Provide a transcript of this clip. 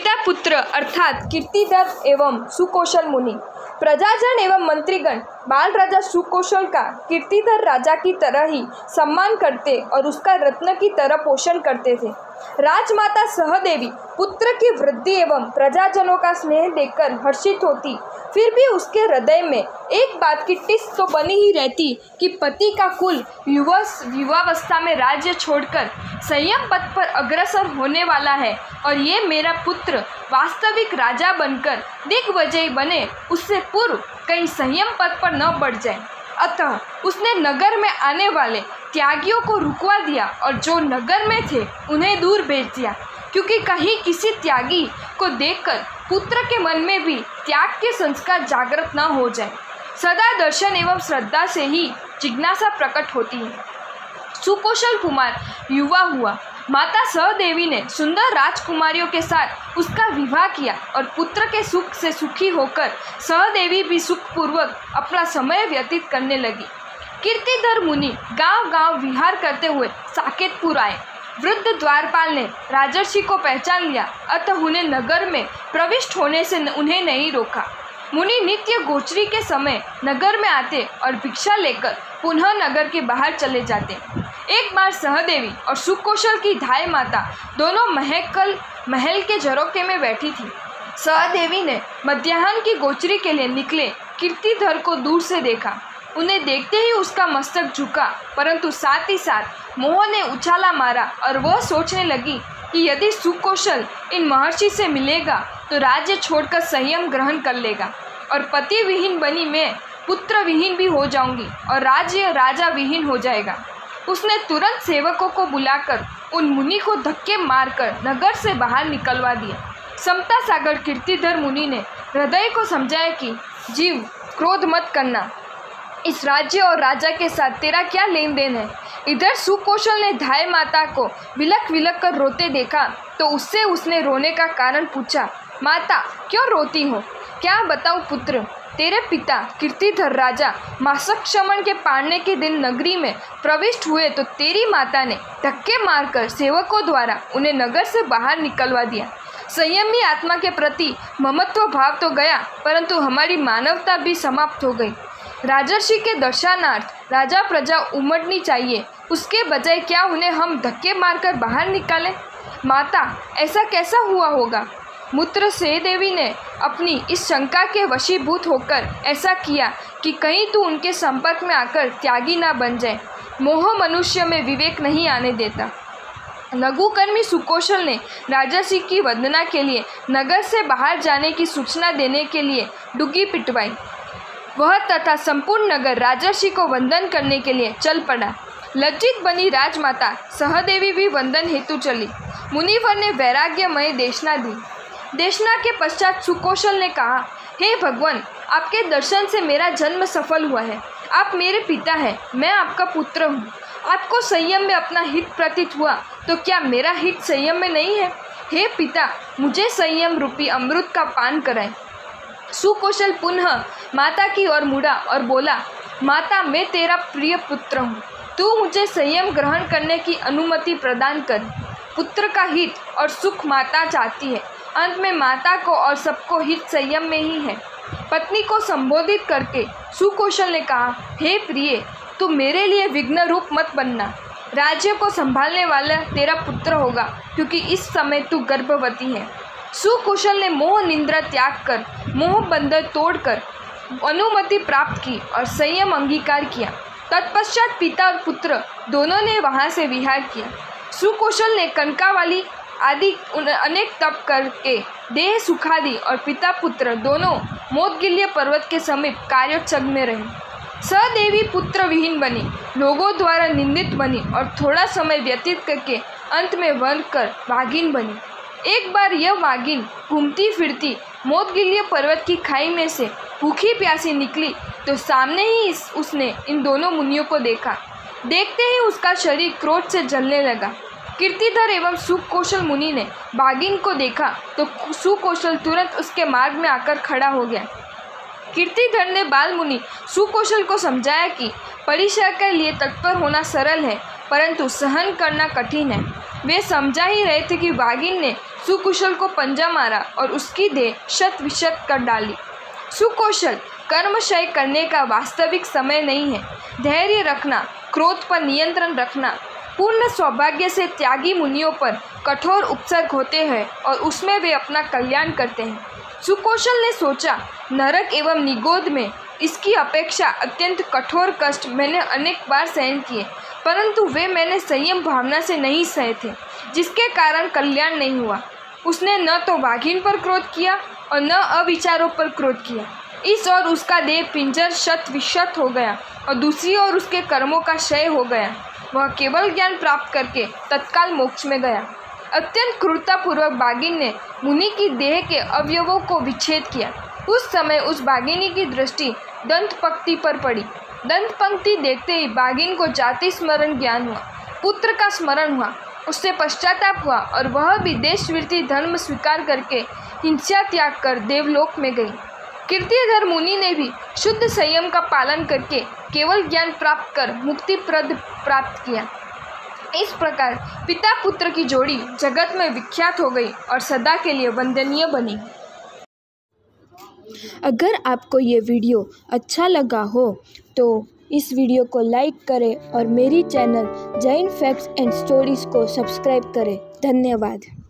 पिता पुत्र अर्थात कीर्तिधर एवं सुकौशल मुनि। प्रजाजन एवं मंत्रीगण बाल राजा सुकौशल का कीर्तिधर राजा की तरह ही सम्मान करते और उसका रत्न की तरह पोषण करते थे। राजमाता सहदेवी पुत्र की वृद्धि एवं प्रजाजनों का स्नेह देखकर हर्षित होती, फिर भी उसके हृदय में एक बात की टिस तो बनी ही रहती कि पति का कुल युवावस्था में राज्य छोड़कर संयम पथ पर अग्रसर होने वाला है और ये मेरा पुत्र वास्तविक राजा बनकर दिग्विजयी बने उससे पूर्व कहीं संयम पथ पर न बढ़ जाए। अतः उसने नगर में आने वाले त्यागियों को रुकवा दिया और जो नगर में थे उन्हें दूर भेज दिया, क्योंकि कहीं किसी त्यागी को देखकर पुत्र के मन में भी त्याग के संस्कार जागृत न हो जाए। सदा दर्शन एवं श्रद्धा से ही जिज्ञासा प्रकट होती है। सुकौशल कुमार युवा हुआ। माता सहदेवी ने सुंदर राजकुमारियों के साथ उसका विवाह किया और पुत्र के सुख से सुखी होकर सहदेवी भी सुखपूर्वक अपना समय व्यतीत करने लगी। कीर्तिधर मुनि गांव-गांव विहार करते हुए साकेतपुर आए। वृद्ध द्वारपाल ने राजर्षि को पहचान लिया, अतः उन्हें नगर में प्रविष्ट होने से उन्हें नहीं रोका। मुनि नित्य गोचरी के समय नगर में आते और भिक्षा लेकर पुनः नगर के बाहर चले जाते। एक बार सहदेवी और सुकौशल की धाय माता दोनों महल के झरोखे में बैठी थी। सहदेवी ने मध्याह्न की गोचरी के लिए निकले कीर्तिधर को दूर से देखा। उन्हें देखते ही उसका मस्तक झुका, परंतु साथ ही साथ मोह ने उछाला मारा और वह सोचने लगी कि यदि सुकौशल इन महर्षि से मिलेगा तो राज्य छोड़कर संयम ग्रहण कर लेगा और पति विहीन बनी मैं पुत्र विहीन भी हो जाऊंगी और राज्य राजा विहीन हो जाएगा। उसने तुरंत सेवकों को बुलाकर उन मुनि को धक्के मारकर नगर से बाहर निकलवा दिया। समता सागर कीर्तिधर मुनि ने हृदय को समझाया कि जीव, क्रोध मत करना, इस राज्य और राजा के साथ तेरा क्या लेन देन है। इधर सुकौशल ने धाय माता को विलक विलक कर रोते देखा तो उससे उसने रोने का कारण पूछा। माता, क्यों रोती हो? क्या बताऊं पुत्र, तेरे पिता कीर्तिधर राजा मासक्षमण के पाड़ने के दिन नगरी में प्रविष्ट हुए तो तेरी माता ने धक्के मारकर सेवकों द्वारा उन्हें नगर से बाहर निकलवा दिया। संयमी आत्मा के प्रति ममत्व भाव तो गया, परंतु हमारी मानवता भी समाप्त हो गई। राजर्षि के दर्शनार्थ राजा प्रजा उमड़नी चाहिए, उसके बजाय क्या उन्हें हम धक्के मारकर बाहर निकालें? माता, ऐसा कैसा हुआ होगा? मुत्र सहदेवी ने अपनी इस शंका के वशीभूत होकर ऐसा किया कि कहीं तू उनके संपर्क में आकर त्यागी ना बन जाए। मोह मनुष्य में विवेक नहीं आने देता। लघुकर्मी सुकौशल ने राजर्षि की वंदना के लिए नगर से बाहर जाने की सूचना देने के लिए डुग्गी पिटवाई। वह तथा संपूर्ण नगर राजर्षि को वंदन करने के लिए चल पड़ा। लज्जित बनी राजमाता सहदेवी भी वंदन हेतु चली। मुनिवर ने वैराग्यमय देशना दी। देशना के पश्चात सुकौशल ने कहा, हे भगवान, आपके दर्शन से मेरा जन्म सफल हुआ है। आप मेरे पिता हैं, मैं आपका पुत्र हूँ। आपको संयम में अपना हित प्रतीत हुआ तो क्या मेरा हित संयम में नहीं है? हे पिता, मुझे संयम रूपी अमृत का पान कराएं। सुकौशल पुनः माता की ओर मुड़ा और बोला, माता, मैं तेरा प्रिय पुत्र हूँ, तू मुझे संयम ग्रहण करने की अनुमति प्रदान कर। पुत्र का हित और सुख माता चाहती है। अंत में माता को और सबको हित संयम में ही है। पत्नी को संबोधित करके सुकौशल ने कहा, हे प्रिय, तू मेरे लिए विघ्न रूप मत बनना। राज्य को संभालने वाला तेरा पुत्र होगा, क्योंकि इस समय तू गर्भवती है। सुकौशल ने मोह निंद्रा त्याग कर मोह बंधन तोड़कर अनुमति प्राप्त की और संयम अंगीकार किया। तत्पश्चात पिता और पुत्र दोनों ने वहां से विहार किया। सुकौशल ने कनकावली आदि अनेक तप करके देह सुखा दी और पिता पुत्र दोनों मोदगिल्य पर्वत के समीप कार्योत्सव में रहे। सहदेवी पुत्र विहीन बनी, लोगों द्वारा निंदित बनी और थोड़ा समय व्यतीत करके अंत में वन कर वागिन बनी। एक बार यह वागिन घूमती फिरती मोदगिल्य पर्वत की खाई में से भूखी प्यासी निकली तो सामने ही उसने इन दोनों मुनियों को देखा। देखते ही उसका शरीर क्रोध से जलने लगा। कीर्तिधर एवं सुकौशल मुनि ने बागिन को देखा तो सुकौशल तुरंत उसके मार्ग में आकर खड़ा हो गया। कीर्तिधर ने बाल मुनि सुकौशल को समझाया कि परिचय के लिए तत्पर होना सरल है, परंतु सहन करना कठिन है। वे समझा ही रहे थे कि बाघिन ने सुकुशल को पंजा मारा और उसकी देह शत-विशत कर डाली। सुकौशल, कर्मक्षय करने का वास्तविक समय नहीं है। धैर्य रखना, क्रोध पर नियंत्रण रखना, पूर्ण सौभाग्य से त्यागी मुनियों पर कठोर उपसर्ग होते हैं और उसमें वे अपना कल्याण करते हैं। सुकौशल ने सोचा, नरक एवं निगोद में इसकी अपेक्षा अत्यंत कठोर कष्ट मैंने अनेक बार सहन किए, परंतु वे मैंने संयम भावना से नहीं सहे थे, जिसके कारण कल्याण नहीं हुआ। उसने न तो बाघिन पर क्रोध किया और न अविचारों पर क्रोध किया। इस ओर उसका देह पिंजर शत-विशत हो गया और दूसरी ओर उसके कर्मों का क्षय हो गया। वह केवल ज्ञान प्राप्त करके तत्काल मोक्ष में गया। अत्यंत क्रूरतापूर्वक बाघिन ने मुनि की देह के अवयवों को विच्छेद किया। उस समय उस बाघिनी की दृष्टि दंत पंक्ति पर पड़ी। दंत पंक्ति देखते ही बाघिन को जाति स्मरण ज्ञान हुआ, पुत्र का स्मरण हुआ, उससे पश्चाताप हुआ और वह भी देशवृत्ति धर्म स्वीकार करके हिंसा त्याग कर देवलोक में गई। कीर्तिधर मुनि ने भी शुद्ध संयम का पालन करके केवल ज्ञान प्राप्त कर मुक्तिप्रद प्राप्त किया। इस प्रकार पिता पुत्र की जोड़ी जगत में विख्यात हो गई और सदा के लिए वंदनीय बनी। अगर आपको ये वीडियो अच्छा लगा हो तो इस वीडियो को लाइक करें और मेरी channel Jain facts and stories को सब्सक्राइब करें। धन्यवाद।